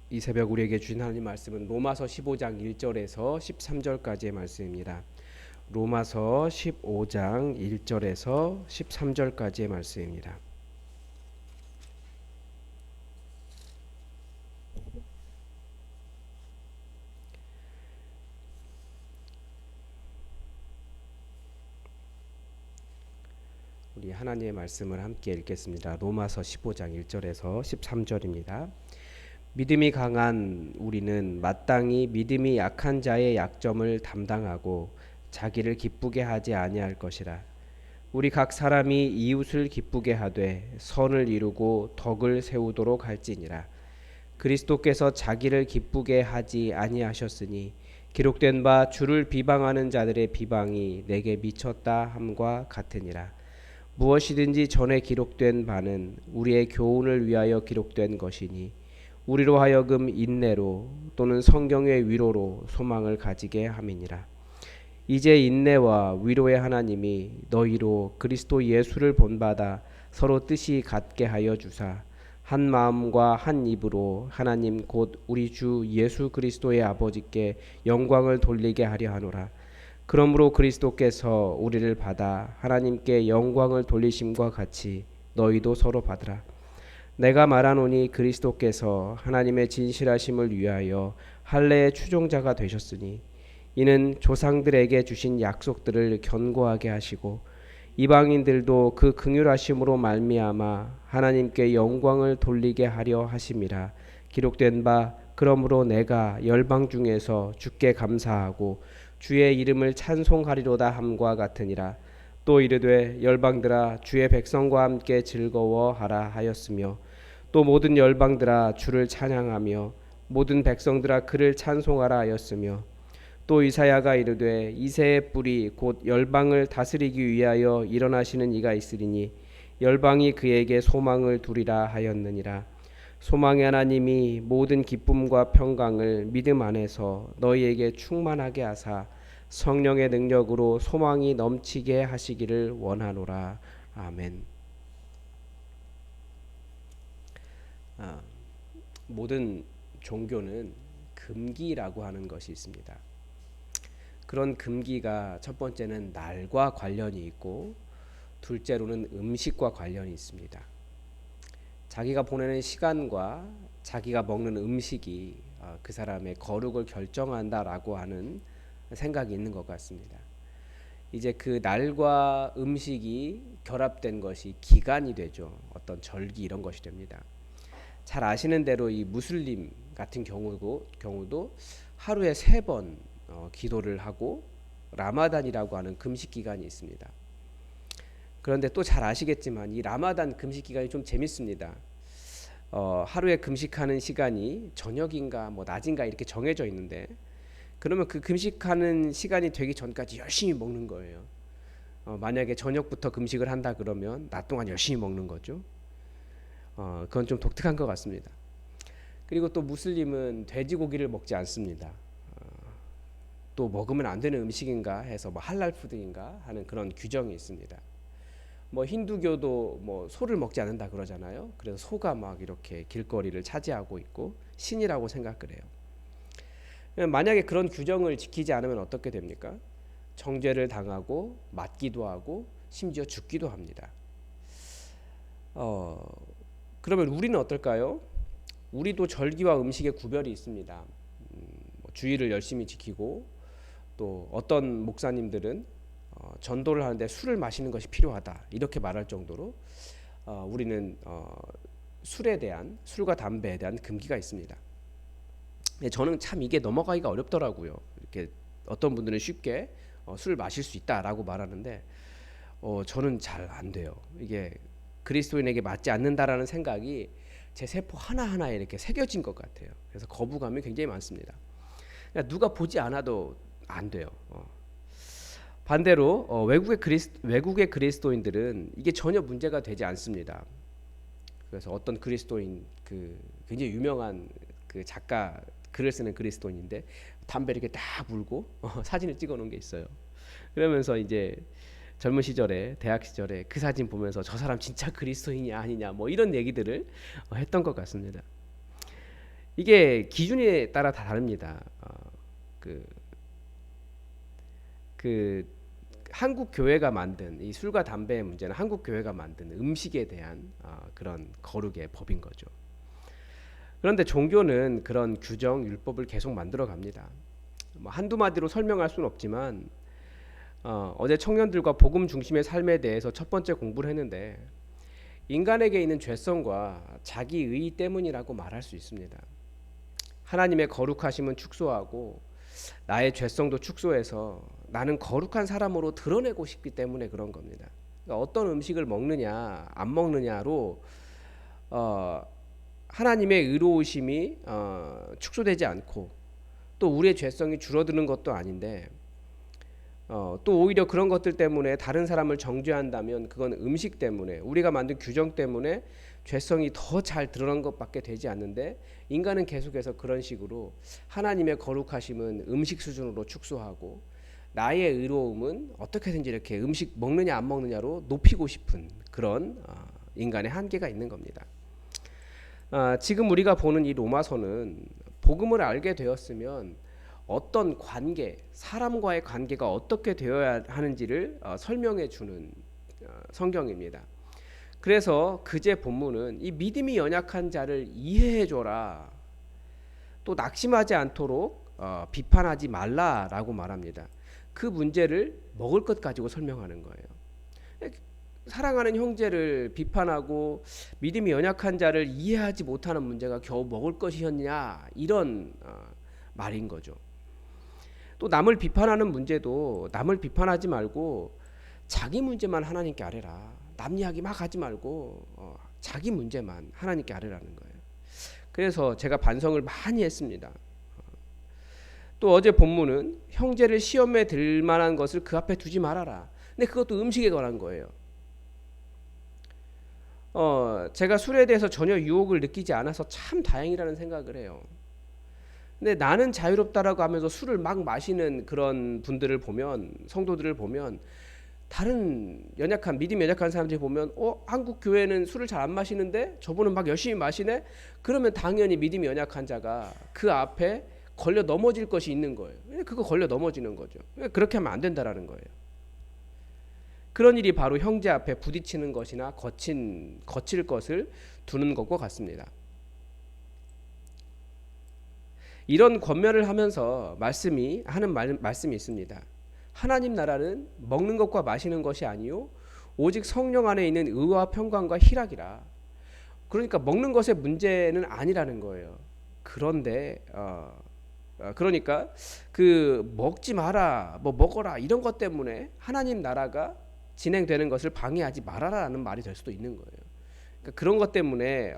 이 새벽 우리에게 주신 하나님 말씀은 로마서 15장 1절에서 13절까지의 말씀입니다. 로마서 15장 1절에서 13절까지의 말씀입니다. 우리 하나님의 말씀을 함께 읽겠습니다. 로마서 15장 1절에서 13절입니다. 믿음이 강한 우리는 마땅히 믿음이 약한 자의 약점을 담당하고 자기를 기쁘게 하지 아니할 것이라. 우리 각 사람이 이웃을 기쁘게 하되 선을 이루고 덕을 세우도록 할지니라. 그리스도께서 자기를 기쁘게 하지 아니하셨으니 기록된 바 주를 비방하는 자들의 비방이 내게 미쳤다 함과 같으니라. 무엇이든지 전에 기록된 바는 우리의 교훈을 위하여 기록된 것이니 우리로 하여금 인내로 또는 성경의 위로로 소망을 가지게 함이니라. 이제 인내와 위로의 하나님이 너희로 그리스도 예수를 본받아 서로 뜻이 같게 하여 주사 한 마음과 한 입으로 하나님 곧 우리 주 예수 그리스도의 아버지께 영광을 돌리게 하려 하노라. 그러므로 그리스도께서 우리를 받아 하나님께 영광을 돌리심과 같이 너희도 서로 받으라. 내가 말하노니 그리스도께서 하나님의 진실하심을 위하여 할례의 추종자가 되셨으니 이는 조상들에게 주신 약속들을 견고하게 하시고 이방인들도 그 긍휼하심으로 말미암아 하나님께 영광을 돌리게 하려 하심이라. 기록된 바 그러므로 내가 열방 중에서 주께 감사하고 주의 이름을 찬송하리로다 함과 같으니라. 또 이르되 열방들아 주의 백성과 함께 즐거워하라 하였으며 또 모든 열방들아 주를 찬양하며 모든 백성들아 그를 찬송하라 하였으며 또 이사야가 이르되 이새의 뿌리 곧 열방을 다스리기 위하여 일어나시는 이가 있으리니 열방이 그에게 소망을 두리라 하였느니라. 소망의 하나님이 모든 기쁨과 평강을 믿음 안에서 너희에게 충만하게 하사 성령의 능력으로 소망이 넘치게 하시기를 원하노라. 아멘. 모든 종교는 금기라고 하는 것이 있습니다. 그런 금기가 첫 번째는 날과 관련이 있고 둘째로는 음식과 관련이 있습니다. 자기가 보내는 시간과 자기가 먹는 음식이 그 사람의 거룩을 결정한다라고 하는 생각이 있는 것 같습니다. 이제 그 날과 음식이 결합된 것이 기간이 되죠. 어떤 절기 이런 것이 됩니다. 잘 아시는 대로 이 무슬림 같은 경우도 하루에 3번 기도를 하고 라마단이라고 하는 금식 기간이 있습니다. 그런데 또 잘 아시겠지만 이 라마단 금식 기간이 좀 재밌습니다. 하루에 금식하는 시간이 저녁인가 뭐 낮인가 이렇게 정해져 있는데 그러면 그 금식하는 시간이 되기 전까지 열심히 먹는 거예요. 만약에 저녁부터 금식을 한다 그러면 낮 동안 열심히 먹는 거죠. 그건 좀 독특한 것 같습니다. 그리고 또 무슬림은 돼지고기를 먹지 않습니다. 또 먹으면 안 되는 음식인가 해서 뭐 할랄 푸드인가 하는 그런 규정이 있습니다. 뭐 힌두교도 뭐 소를 먹지 않는다 그러잖아요. 그래서 소가 막 이렇게 길거리를 차지하고 있고 신이라고 생각을 해요. 만약에 그런 규정을 지키지 않으면 어떻게 됩니까? 정죄를 당하고 맞기도 하고 심지어 죽기도 합니다. 그러면 우리는 어떨까요? 우리도 절기와 음식의 구별이 있습니다. 주의를 열심히 지키고 또 어떤 목사님들은 전도를 하는데 술을 마시는 것이 필요하다 이렇게 말할 정도로 우리는 술과 담배에 대한 금기가 있습니다. 저는 참 이게 넘어가기가 어렵더라고요. 이렇게 어떤 분들은 쉽게 술을 마실 수 있다라고 말하는데 저는 잘 안 돼요. 이게 그리스도인에게 맞지 않는다라는 생각이 제 세포 하나하나에 이렇게 새겨진 것 같아요. 그래서 거부감이 굉장히 많습니다. 그러니까 누가 보지 않아도 안 돼요. 반대로 외국의 그리스도인들은 이게 전혀 문제가 되지 않습니다. 그래서 어떤 그리스도인 그 굉장히 유명한 그 작가 글을 쓰는 그리스도인인데 담배 이렇게 딱 물고 사진을 찍어놓은 게 있어요. 그러면서 이제 젊은 시절에 대학 시절에 그 사진 보면서 저 사람 진짜 그리스도인이 아니냐 뭐 이런 얘기들을 했던 것 같습니다. 이게 기준에 따라 다 다릅니다. 그, 그 한국 교회가 만든 이 술과 담배의 문제는 한국 교회가 만든 음식에 대한 그런 거룩의 법인 거죠. 그런데 종교는 그런 규정, 율법을 계속 만들어 갑니다. 뭐 한두 마디로 설명할 수는 없지만 어제 청년들과 복음 중심의 삶에 대해서 첫 번째 공부를 했는데 인간에게 있는 죄성과 자기의 때문이라고 말할 수 있습니다. 하나님의 거룩하심은 축소하고 나의 죄성도 축소해서 나는 거룩한 사람으로 드러내고 싶기 때문에 그런 겁니다. 그러니까 어떤 음식을 먹느냐 안 먹느냐로 하나님의 의로우심이 축소되지 않고 또 우리의 죄성이 줄어드는 것도 아닌데 또 오히려 그런 것들 때문에 다른 사람을 정죄한다면 그건 음식 때문에 우리가 만든 규정 때문에 죄성이 더 잘 드러난 것밖에 되지 않는데 인간은 계속해서 그런 식으로 하나님의 거룩하심은 음식 수준으로 축소하고 나의 의로움은 어떻게든지 이렇게 음식 먹느냐 안 먹느냐로 높이고 싶은 그런 인간의 한계가 있는 겁니다. 지금 우리가 보는 이 로마서는 복음을 알게 되었으면 어떤 관계, 사람과의 관계가 어떻게 되어야 하는지를 설명해 주는 성경입니다. 그래서 그제 본문은 이 믿음이 연약한 자를 이해해 줘라. 또 낙심하지 않도록 비판하지 말라라고 말합니다. 그 문제를 먹을 것 가지고 설명하는 거예요. 사랑하는 형제를 비판하고 믿음이 연약한 자를 이해하지 못하는 문제가 겨우 먹을 것이었냐 이런 말인 거죠. 또 남을 비판하는 문제도 남을 비판하지 말고 자기 문제만 하나님께 아뢰라. 남 이야기 막 하지 말고 자기 문제만 하나님께 아뢰라는 거예요. 그래서 제가 반성을 많이 했습니다. 또 어제 본문은 형제를 시험에 들 만한 것을 그 앞에 두지 말아라. 근데 그것도 음식에 관한 거예요. 제가 술에 대해서 전혀 유혹을 느끼지 않아서 참 다행이라는 생각을 해요. 근데 나는 자유롭다라고 하면서 술을 막 마시는 그런 분들을 보면 성도들을 보면 다른 믿음 연약한 사람들이 보면 한국 교회는 술을 잘 안 마시는데 저분은 막 열심히 마시네. 그러면 당연히 믿음이 연약한 자가 그 앞에 걸려 넘어질 것이 있는 거예요. 그거 걸려 넘어지는 거죠. 그렇게 하면 안 된다라는 거예요. 그런 일이 바로 형제 앞에 부딪히는 것이나 거칠 것을 두는 것과 같습니다. 이런 권면을 하면서 말씀이 있습니다. 하나님 나라는 먹는 것과 마시는 것이 아니요 오직 성령 안에 있는 의와 평강과 희락이라. 그러니까 먹는 것의 문제는 아니라는 거예요. 그런데 그러니까 그 먹지 마라, 뭐 먹어라 이런 것 때문에 하나님 나라가 진행되는 것을 방해하지 말아라라는 말이 될 수도 있는 거예요. 그러니까 그런 것 때문에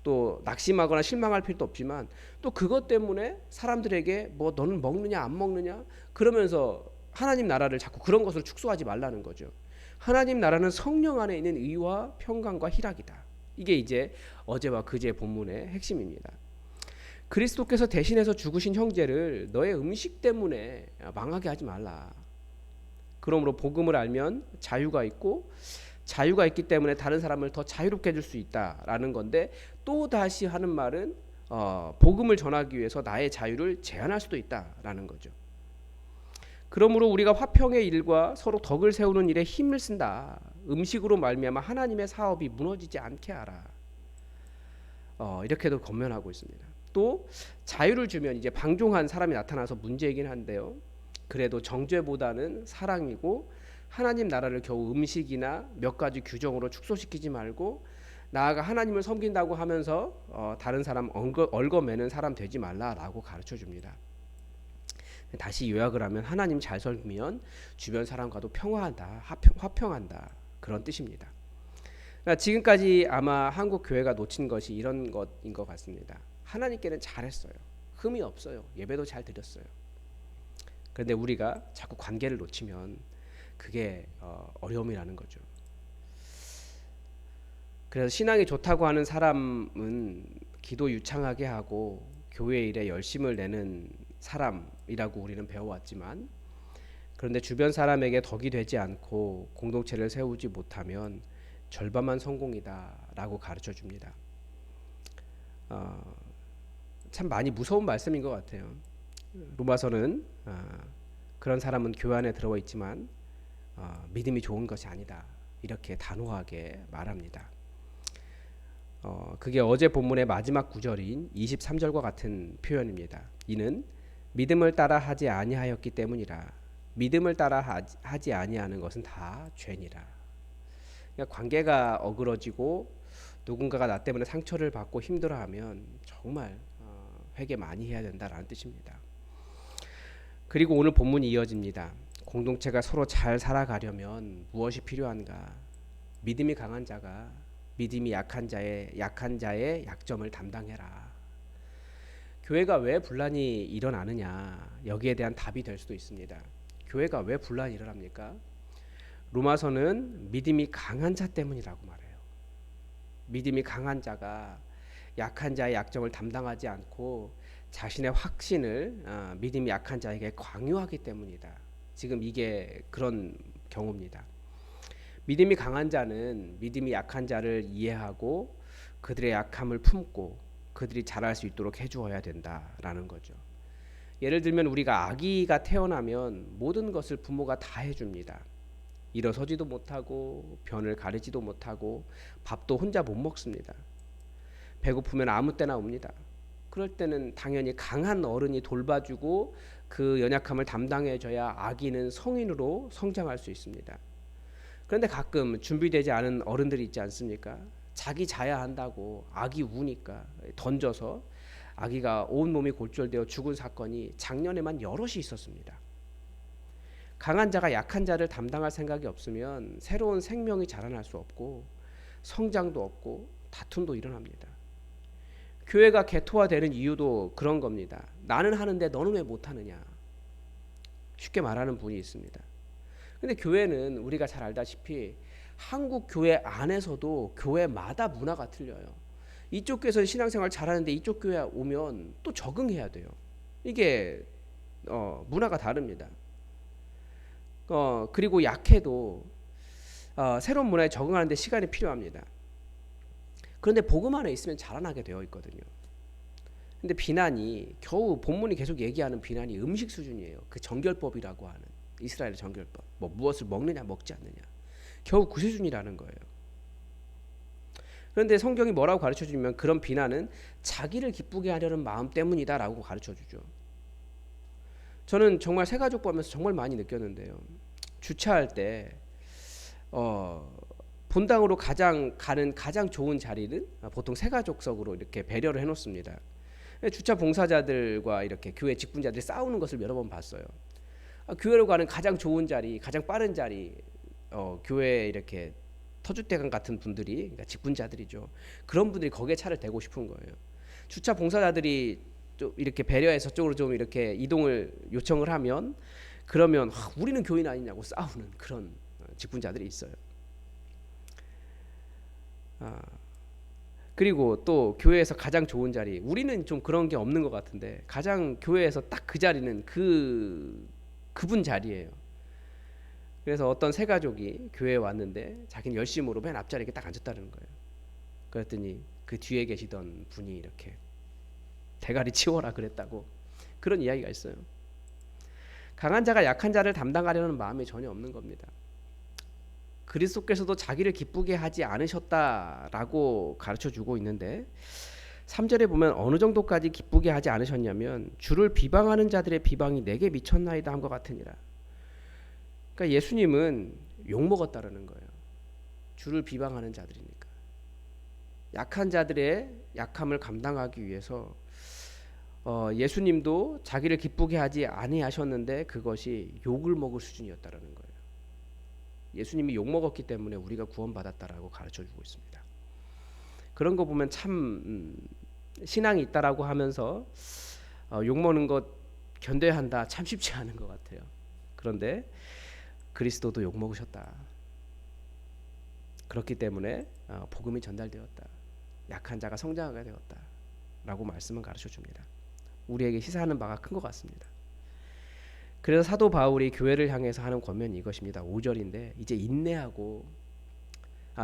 또 낙심하거나 실망할 필요도 없지만 또 그것 때문에 사람들에게 뭐 너는 먹느냐 안 먹느냐 그러면서 하나님 나라를 자꾸 그런 것으로 축소하지 말라는 거죠. 하나님 나라는 성령 안에 있는 의와 평강과 희락이다. 이게 이제 어제와 그제 본문의 핵심입니다. 그리스도께서 대신해서 죽으신 형제를 너의 음식 때문에 망하게 하지 말라. 그러므로 복음을 알면 자유가 있기 때문에 다른 사람을 더 자유롭게 해줄 수 있다라는 건데 또 다시 하는 말은 복음을 전하기 위해서 나의 자유를 제한할 수도 있다라는 거죠. 그러므로 우리가 화평의 일과 서로 덕을 세우는 일에 힘을 쓴다. 음식으로 말미암아 하나님의 사업이 무너지지 않게 하라. 이렇게도 권면하고 있습니다. 또 자유를 주면 이제 방종한 사람이 나타나서 문제이긴 한데요. 그래도 정죄보다는 사랑이고 하나님 나라를 겨우 음식이나 몇 가지 규정으로 축소시키지 말고 나아가 하나님을 섬긴다고 하면서 다른 사람 얽어매는 사람 되지 말라라고 가르쳐 줍니다. 다시 요약을 하면 하나님 잘 섬기면 주변 사람과도 평화한다, 화평한다 그런 뜻입니다. 그러니까 지금까지 아마 한국 교회가 놓친 것이 이런 것인 것 같습니다. 하나님께는 잘했어요. 흠이 없어요. 예배도 잘 드렸어요. 그런데 우리가 자꾸 관계를 놓치면 그게 어려움이라는 거죠. 그래서 신앙이 좋다고 하는 사람은 기도 유창하게 하고 교회 일에 열심을 내는 사람이라고 우리는 배워왔지만 그런데 주변 사람에게 덕이 되지 않고 공동체를 세우지 못하면 절반만 성공이다라고 가르쳐 줍니다. 참 많이 무서운 말씀인 것 같아요. 로마서는 그런 사람은 교회 안에 들어와 있지만 믿음이 좋은 것이 아니다, 이렇게 단호하게 말합니다. 그게 어제 본문의 마지막 구절인 23절과 같은 표현입니다. 이는 믿음을 따라 하지 아니하였기 때문이라. 믿음을 따라 하지 아니하는 것은 다 죄니라. 그러니까 관계가 어그러지고 누군가가 나 때문에 상처를 받고 힘들어하면 정말 회개 많이 해야 된다라는 뜻입니다. 그리고 오늘 본문이 이어집니다. 공동체가 서로 잘 살아가려면 무엇이 필요한가? 믿음이 강한 자가 믿음이 약한 자의 약점을 담당해라. 교회가 왜 분란이 일어나느냐, 여기에 대한 답이 될 수도 있습니다. 교회가 왜 분란이 일어납니까? 로마서는 믿음이 강한 자 때문이라고 말해요. 믿음이 강한 자가 약한 자의 약점을 담당하지 않고 자신의 확신을 믿음이 약한 자에게 강요하기 때문이다. 지금 이게 그런 경우입니다. 믿음이 강한 자는 믿음이 약한 자를 이해하고 그들의 약함을 품고 그들이 잘할 수 있도록 해주어야 된다라는 거죠. 예를 들면 우리가 아기가 태어나면 모든 것을 부모가 다 해줍니다. 일어서지도 못하고 변을 가리지도 못하고 밥도 혼자 못 먹습니다. 배고프면 아무 때나 옵니다. 그럴 때는 당연히 강한 어른이 돌봐주고 그 연약함을 담당해줘야 아기는 성인으로 성장할 수 있습니다. 그런데 가끔 준비되지 않은 어른들이 있지 않습니까? 자기 자야 한다고 아기 우니까 던져서 아기가 온몸이 골절되어 죽은 사건이 작년에만 여럿이 있었습니다. 강한 자가 약한 자를 담당할 생각이 없으면 새로운 생명이 자라날 수 없고 성장도 없고 다툼도 일어납니다. 교회가 개토화되는 이유도 그런 겁니다. 나는 하는데 너는 왜 못하느냐, 쉽게 말하는 분이 있습니다. 근데 교회는 우리가 잘 알다시피 한국 교회 안에서도 교회마다 문화가 틀려요. 이쪽 교회에서는 신앙생활 잘하는데 이쪽 교회 오면 또 적응해야 돼요. 이게 문화가 다릅니다. 그리고 약해도 새로운 문화에 적응하는 데 시간이 필요합니다. 그런데 복음 안에 있으면 자라나게 되어 있거든요. 근데 비난이 겨우 본문이 계속 얘기하는 비난이 음식 수준이에요. 그 정결법이라고 하는 이스라엘의 정결법. 무엇을 먹느냐 먹지 않느냐. 겨우 그 수준이라는 거예요. 그런데 성경이 뭐라고 가르쳐 주냐면 그런 비난은 자기를 기쁘게 하려는 마음 때문이다라고 가르쳐 주죠. 저는 정말 새가족 보면서 정말 많이 느꼈는데요. 주차할 때 본당으로 가는 가장 좋은 자리는 보통 새가족석으로 이렇게 배려를 해놓습니다. 주차 봉사자들과 이렇게 교회 직분자들이 싸우는 것을 여러 번 봤어요. 교회로 가는 가장 좋은 자리, 가장 빠른 자리, 교회에 이렇게 터줏대감 같은 분들이, 그러니까 직분자들이죠. 그런 분들이 거기에 차를 대고 싶은 거예요. 주차 봉사자들이 좀 이렇게 배려해서 저쪽으로 좀 이렇게 이동을 요청을 하면 그러면 우리는 교인 아니냐고 싸우는 그런 직분자들이 있어요. 그리고 또 교회에서 가장 좋은 자리, 우리는 좀 그런 게 없는 것 같은데 가장 교회에서 딱 그 자리는 그분 자리예요. 그래서 어떤 새 가족이 교회에 왔는데 자기는 열심으로 맨 앞자리에 딱 앉았다는 거예요. 그랬더니 그 뒤에 계시던 분이 이렇게 대가리 치워라 그랬다고, 그런 이야기가 있어요. 강한 자가 약한 자를 담당하려는 마음이 전혀 없는 겁니다. 그리스도께서도 자기를 기쁘게 하지 않으셨다라고 가르쳐주고 있는데 3절에 보면 어느 정도까지 기쁘게 하지 않으셨냐면 주를 비방하는 자들의 비방이 내게 미쳤나이다 함과 같으니라. 그러니까 예수님은 욕먹었다라는 거예요. 주를 비방하는 자들이니까. 약한 자들의 약함을 감당하기 위해서 예수님도 자기를 기쁘게 하지 아니하셨는데 그것이 욕을 먹을 수준이었다라는 거예요. 예수님이 욕먹었기 때문에 우리가 구원받았다라고 가르쳐주고 있습니다. 그런 거 보면 참 신앙이 있다라고 하면서 욕먹는 것 견뎌야 한다, 참 쉽지 않은 것 같아요. 그런데 그리스도도 욕먹으셨다. 그렇기 때문에 복음이 전달되었다. 약한 자가 성장하게 되었다 라고 말씀은 가르쳐줍니다. 우리에게 시사하는 바가 큰 것 같습니다. 그래서 사도 바울이 교회를 향해서 하는 권면이 이것입니다. 5절인데 이제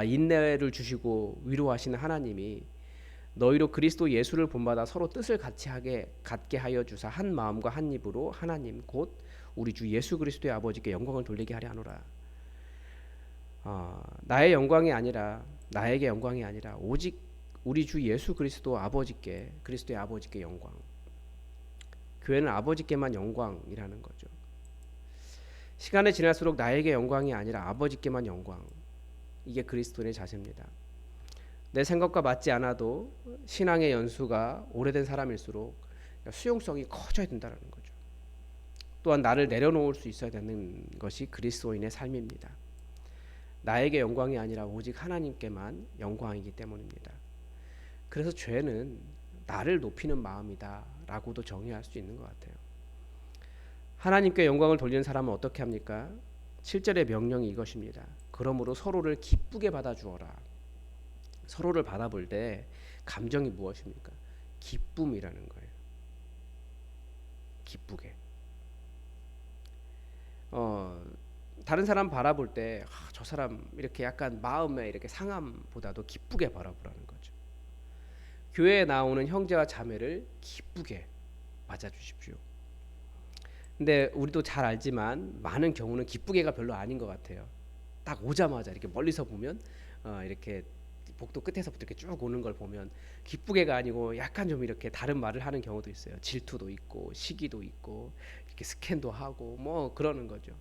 인내를 주시고 위로하시는 하나님이 너희로 그리스도 예수를 본받아 서로 뜻을 갖게 하여 주사 한 마음과 한 입으로 하나님 곧 우리 주 예수 그리스도의 아버지께 영광을 돌리게 하려 하노라. 나의 영광이 아니라 나에게 영광이 아니라 오직 우리 주 예수 그리스도 아버지께 그리스도의 아버지께 영광. 교회는 아버지께만 영광이라는 거죠. 시간이 지날수록 나에게 영광이 아니라 아버지께만 영광. 이게 그리스도인의 자세입니다. 내 생각과 맞지 않아도 신앙의 연수가 오래된 사람일수록 수용성이 커져야 된다는 거죠. 또한 나를 내려놓을 수 있어야 되는 것이 그리스도인의 삶입니다. 나에게 영광이 아니라 오직 하나님께만 영광이기 때문입니다. 그래서 죄는 나를 높이는 마음이다 라고도 정의할 수 있는 것 같아요. 하나님께 영광을 돌리는 사람은 어떻게 합니까? 7절의 명령이 이것입니다. 그러므로 서로를 기쁘게 받아주어라. 서로를 받아볼 때 감정이 무엇입니까? 기쁨이라는 거예요. 기쁘게. 다른 사람 바라볼 때 저 사람 이렇게 약간 마음에 이렇게 상함보다도 기쁘게 바라보라는 거죠. 교회에 나오는 형제와 자매를 기쁘게 맞아주십시오. 근데 우리도 잘 알지만 많은 경우는 기쁘게가 별로 아닌 것 같아요. 딱 오자마자 이렇게 멀리서 보면 이렇게 복도 끝에서부터 이렇게 쭉 오는 걸 보면 기쁘게가 아니고 약간 좀 이렇게 다른 말을 하는 경우도 있어요. 질투도 있고 시기도 있고 이렇게 스캔도 하고 뭐 그러는 거죠.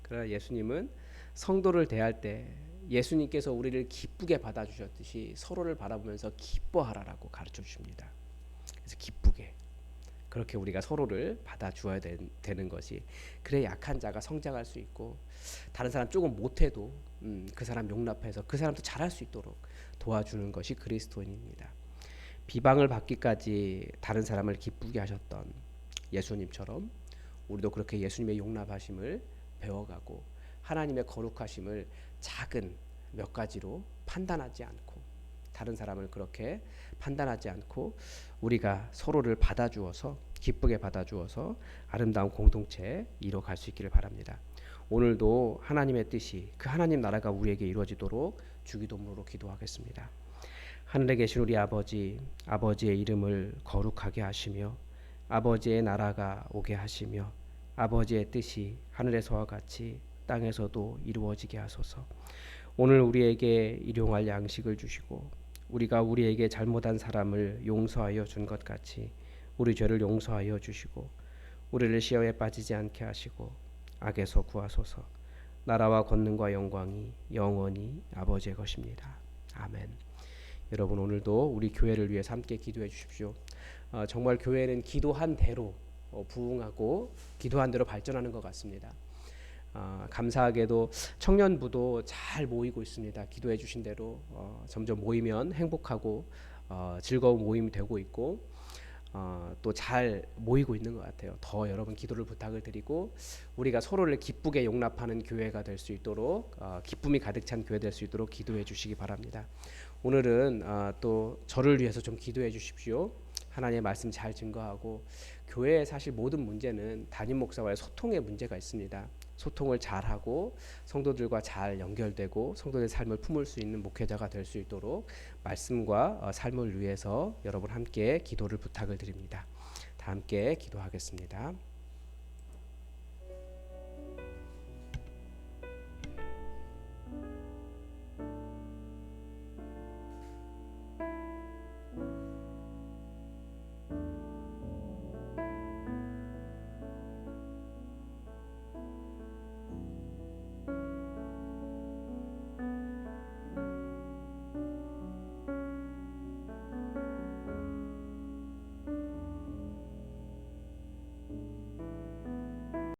그러나 예수님은 성도를 대할 때 예수님께서 우리를 기쁘게 받아주셨듯이 서로를 바라보면서 기뻐하라라고 가르쳐 주십니다. 그래서 기쁘게 그렇게 우리가 서로를 받아주어야 되는 것이 그래 약한 자가 성장할 수 있고 다른 사람 조금 못해도 그 사람 용납해서 그 사람도 잘할 수 있도록 도와주는 것이 그리스도인입니다. 비방을 받기까지 다른 사람을 기쁘게 하셨던 예수님처럼 우리도 그렇게 예수님의 용납하심을 배워가고 하나님의 거룩하심을 작은 몇 가지로 판단하지 않고 다른 사람을 그렇게 판단하지 않고 우리가 서로를 받아주어서 기쁘게 받아주어서 아름다운 공동체 이뤄갈 수 있기를 바랍니다. 오늘도 하나님의 뜻이 그 하나님 나라가 우리에게 이루어지도록 주기도문으로 기도하겠습니다. 하늘에 계신 우리 아버지, 아버지의 이름을 거룩하게 하시며 아버지의 나라가 오게 하시며 아버지의 뜻이 하늘에서와 같이 땅에서도 이루어지게 하소서. 오늘 우리에게 일용할 양식을 주시고 우리가 우리에게 잘못한 사람을 용서하여 준 것 같이 우리 죄를 용서하여 주시고 우리를 시험에 빠지지 않게 하시고 악에서 구하소서. 나라와 권능과 영광이 영원히 아버지의 것입니다. 아멘. 여러분 오늘도 우리 교회를 위해서 함께 기도해 주십시오. 정말 교회는 기도한 대로 부흥하고 기도한 대로 발전하는 것 같습니다. 감사하게도 청년부도 잘 모이고 있습니다. 기도해 주신 대로 점점 모이면 행복하고 즐거운 모임이 되고 있고 또 잘 모이고 있는 것 같아요. 더 여러분 기도를 부탁을 드리고 우리가 서로를 기쁘게 용납하는 교회가 될 수 있도록 기쁨이 가득 찬 교회 될 수 있도록 기도해 주시기 바랍니다. 오늘은 또 저를 위해서 좀 기도해 주십시오. 하나님의 말씀 잘 증거하고 교회의 사실 모든 문제는 담임 목사와의 소통의 문제가 있습니다. 소통을 잘하고 성도들과 잘 연결되고 성도들의 삶을 품을 수 있는 목회자가 될 수 있도록 말씀과 삶을 위해서 여러분 함께 기도를 부탁을 드립니다. 다 함께 기도하겠습니다.